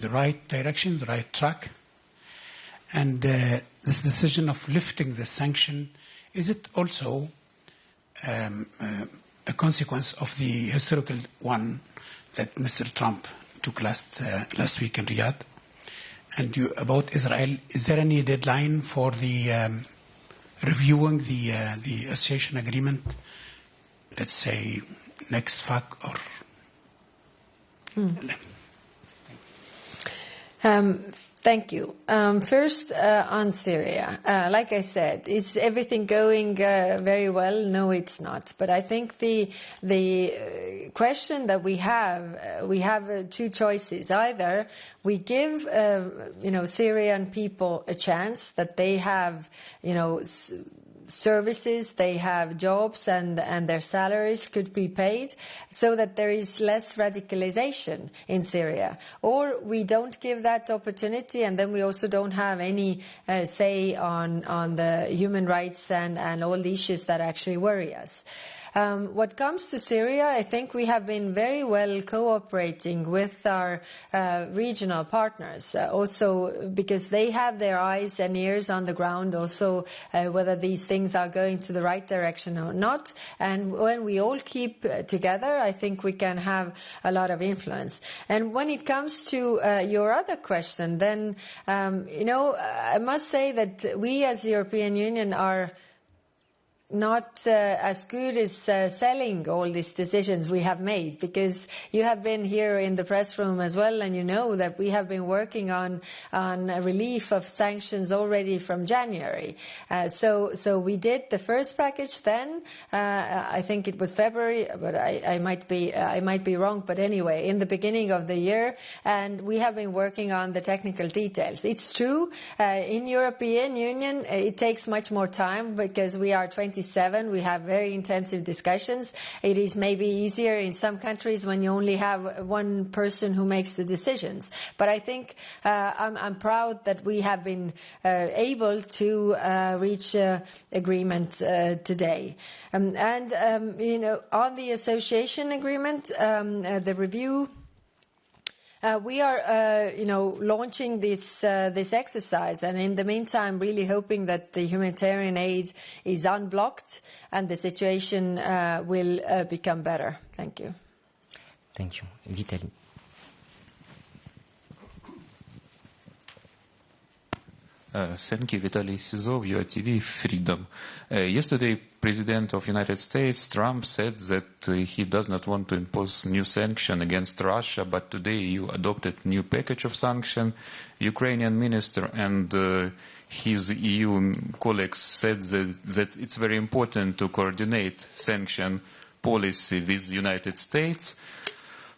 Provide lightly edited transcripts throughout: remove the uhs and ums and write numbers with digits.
the right direction, the right track. And this decision of lifting the sanction, is it also a consequence of the historical one that Mr. Trump took last week in Riyadh? And about Israel, is there any deadline for the reviewing the association agreement? Let's say next FAC or. Thank you. First, on Syria, like I said, is everything going very well? No, it's not. But I think the question that we have two choices. Either we give Syrian people a chance that they have services, they have jobs, and their salaries could be paid, so that there is less radicalization in Syria. Or we don't give that opportunity, and then we also don't have any say on the human rights and all the issues that actually worry us. What comes to Syria, I think we have been very well cooperating with our regional partners, also because they have their eyes and ears on the ground, also whether these things are going to the right direction or not. And when we all keep together, I think we can have a lot of influence. And when it comes to your other question, then, I must say that we as the European Union are not as good as selling all these decisions we have made, because you have been here in the press room as well, and you know that we have been working on a relief of sanctions already from January. So we did the first package then. I think it was February, but I might be wrong. But anyway, in the beginning of the year, and we have been working on the technical details. It's true, in European Union it takes much more time because we are 27. We have very intensive discussions. It is maybe easier in some countries when you only have one person who makes the decisions. But I think I'm proud that we have been able to reach agreement today. On the association agreement, the review. We are, launching this exercise, and in the meantime, really hoping that the humanitarian aid is unblocked and the situation will become better. Thank you. Thank you, Vitaly. Thank you, Vitaly Sizov, UATV, Freedom. Yesterday, President of United States, Trump, said that he does not want to impose new sanctions against Russia, but today you adopted new package of sanctions. Ukrainian minister and his EU colleagues said that it's very important to coordinate sanction policy with the United States.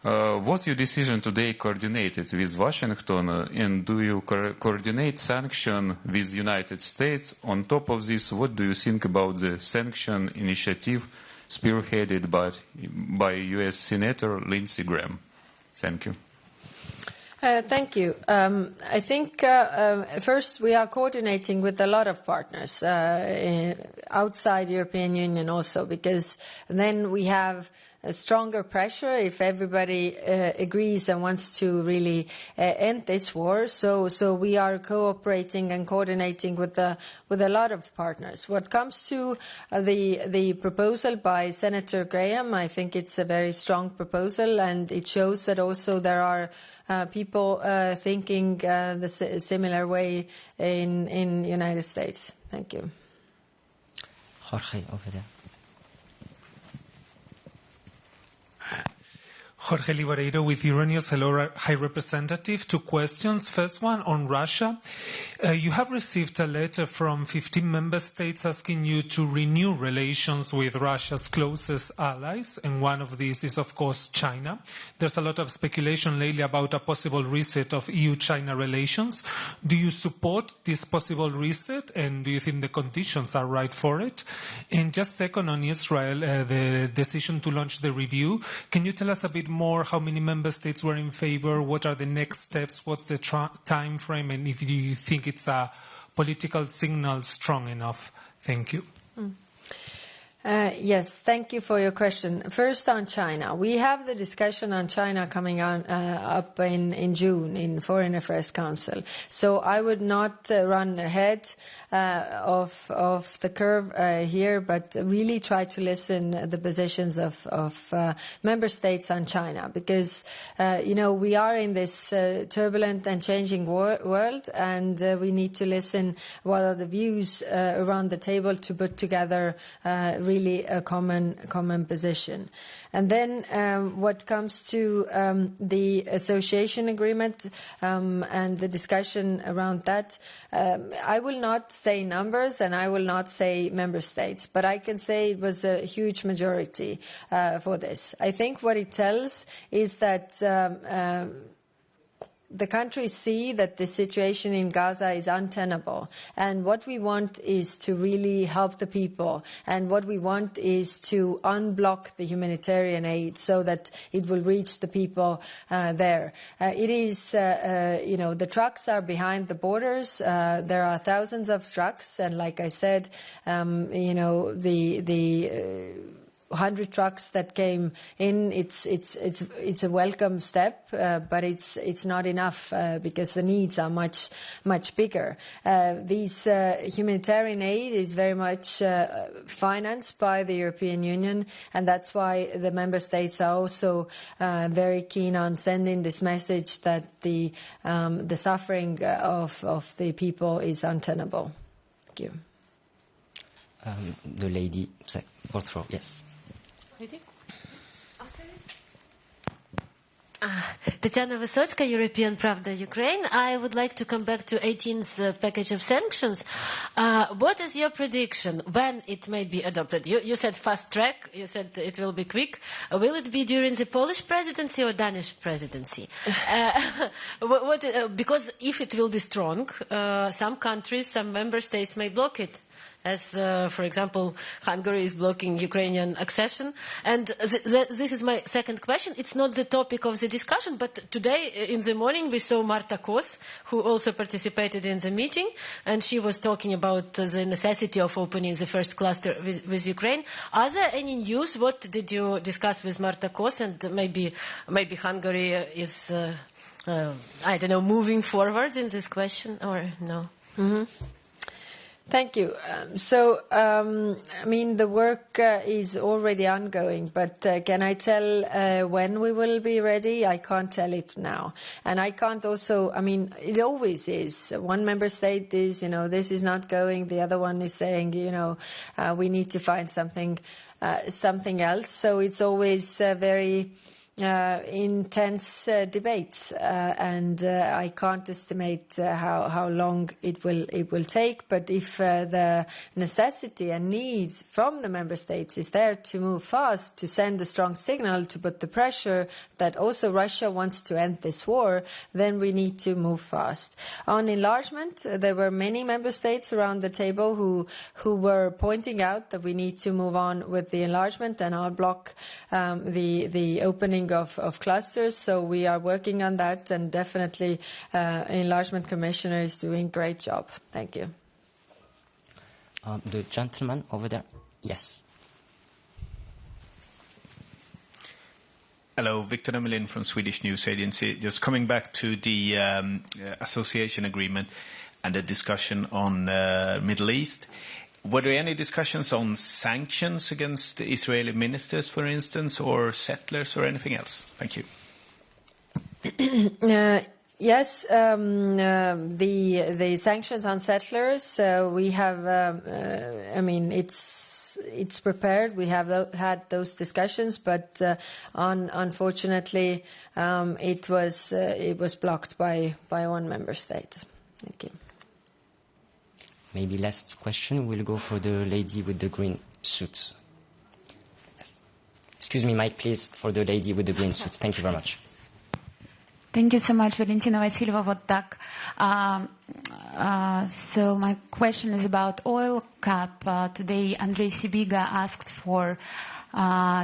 Was your decision today coordinated with Washington, and do you coordinate sanction with the United States? On top of this, what do you think about the sanction initiative spearheaded by U.S. Senator Lindsey Graham? Thank you. Thank you. I think first we are coordinating with a lot of partners outside the European Union also, because then we have a stronger pressure if everybody agrees and wants to really end this war. So we are cooperating and coordinating with a lot of partners. What comes to the proposal by Senator Graham, I think it's a very strong proposal, and it shows that also there are people thinking the similar way in United States. Thank you. Jorge, over there. Jorge Libareiro with Euronews. Hello, High Representative. Two questions. First one on Russia. You have received a letter from 15 member states asking you to renew relations with Russia's closest allies, and one of these is, of course, China. There's a lot of speculation lately about a possible reset of EU-China relations. Do you support this possible reset, and do you think the conditions are right for it? And just second on Israel, the decision to launch the review. Can you tell us a bit more how many member states were in favor? What are the next steps? What's the time frame? And if you think it's a political signal strong enough? Thank you. Yes, thank you for your question. First on China. We have the discussion on China coming on up in June in Foreign Affairs Council. So I would not run ahead of the curve here, but really try to listen the positions of member states on China, because we are in this turbulent and changing world, and we need to listen what are the views around the table to put together really a common position. And then what comes to the association agreement and the discussion around that, I will not say numbers and I will not say member states, but I can say it was a huge majority for this. I think what it tells is that the countries see that the situation in Gaza is untenable, and what we want is to really help the people, and what we want is to unblock the humanitarian aid so that it will reach the people there. It is, the trucks are behind the borders. There are thousands of trucks, and like I said, the 100 trucks that came in, it's a welcome step, but it's not enough because the needs are much bigger. These humanitarian aid is very much financed by the European Union, and that's why the member states are also very keen on sending this message that the suffering of the people is untenable. Thank you. The lady, fourth row, yes. Tatiana Vysotska, European Pravda, Ukraine. I would like to come back to 18th package of sanctions. What is your prediction when it may be adopted? You said fast track. You said it will be quick. Will it be during the Polish presidency or Danish presidency? Because if it will be strong, some countries, some member states may block it. As, for example, Hungary is blocking Ukrainian accession. And this is my second question. It's not the topic of the discussion, but today in the morning we saw Marta Kos, who also participated in the meeting, and she was talking about the necessity of opening the first cluster with Ukraine. Are there any news? What did you discuss with Marta Kos? And maybe Hungary is, moving forward in this question, or no? Mm-hmm. Thank you. The work is already ongoing, but can I tell when we will be ready? I can't tell it now. And I can't also, it always is. One member state is, this is not going. The other one is saying, we need to find something else. So it's always very intense debates, and I can't estimate how long it will take. But if the necessity and need from the member states is there to move fast, to send a strong signal, to put the pressure that also Russia wants to end this war, then we need to move fast. On enlargement, there were many member states around the table who were pointing out that we need to move on with the enlargement and unblock the opening of clusters. So we are working on that, and definitely Enlargement Commissioner is doing a great job. Thank you. The gentleman over there. Yes. Hello, Victor Emelin from Swedish News Agency. Just coming back to the association agreement and the discussion on Middle East. Were there any discussions on sanctions against the Israeli ministers, for instance, or settlers or anything else? Thank you. Yes, the sanctions on settlers, we have, it's prepared. We have had those discussions, but unfortunately, it was blocked by one member state. Thank you. Maybe last question, we'll go for the lady with the green suit. Excuse me, Mike, please, for the lady with the green suit. Thank you very much. Thank you so much, Valentina Vasileva. Вот так. So my question is about oil cap. Today, Andrei Sibiga asked for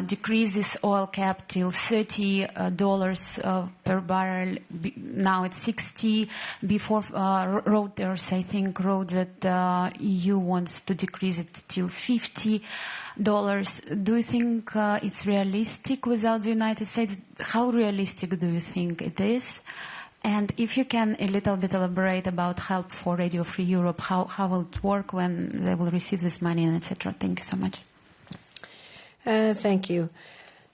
decreases oil cap till $30 per barrel. Now it's 60. Before Reuters, I think, wrote that EU wants to decrease it till $50. Do you think it's realistic without the United States? How realistic do you think it is? And if you can a little bit elaborate about help for Radio Free Europe, how will it work when they will receive this money and etc. Thank you so much. Thank you.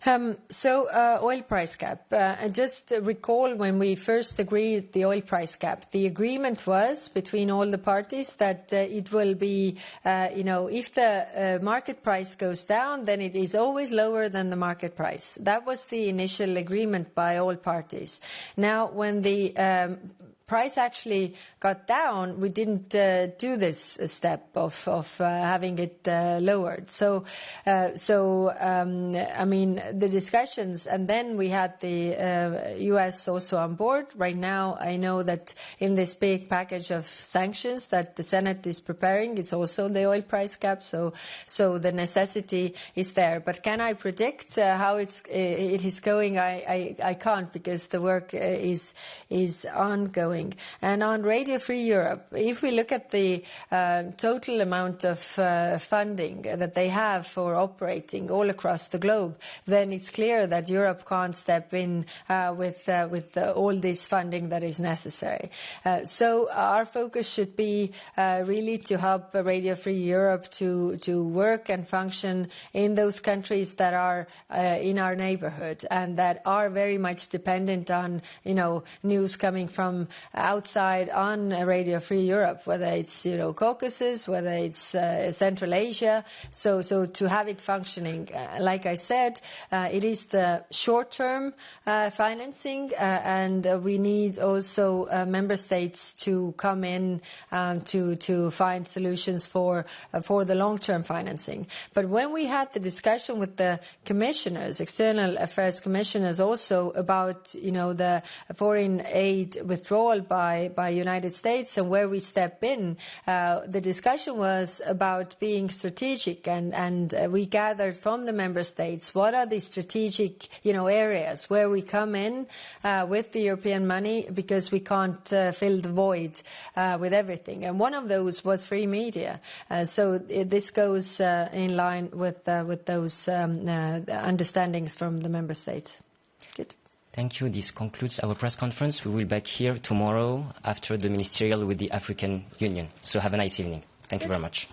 Oil price cap. Just recall when we first agreed the oil price cap, the agreement was between all the parties that it will be, if the market price goes down, then it is always lower than the market price. That was the initial agreement by all parties. Now, when the price actually got down, we didn't do this step of having it lowered. I mean, the discussions, and then we had the US also on board. Right now, I know that in this big package of sanctions that the Senate is preparing, it's also the oil price cap. So the necessity is there. But can I predict how it is going? I can't, because the work is ongoing. And on Radio Free Europe, if we look at the total amount of funding that they have for operating all across the globe, then it's clear that Europe can't step in with all this funding that is necessary. So our focus should be really to help Radio Free Europe to work and function in those countries that are in our neighborhood and that are very much dependent on news coming from outside on Radio Free Europe, whether it's Caucasus, whether it's Central Asia. So to have it functioning, like I said, it is the short-term financing, and we need also member states to come in to find solutions for the long-term financing. But when we had the discussion with the commissioners, external affairs commissioners, also about the foreign aid withdrawal by United States and where we step in, the discussion was about being strategic, and we gathered from the member states what are the strategic areas where we come in with the European money, because we can't fill the void with everything. And one of those was free media. So this goes in line with those understandings from the member states. Good. Thank you. This concludes our press conference. We will be back here tomorrow after the ministerial with the African Union. So have a nice evening. Thank you very much.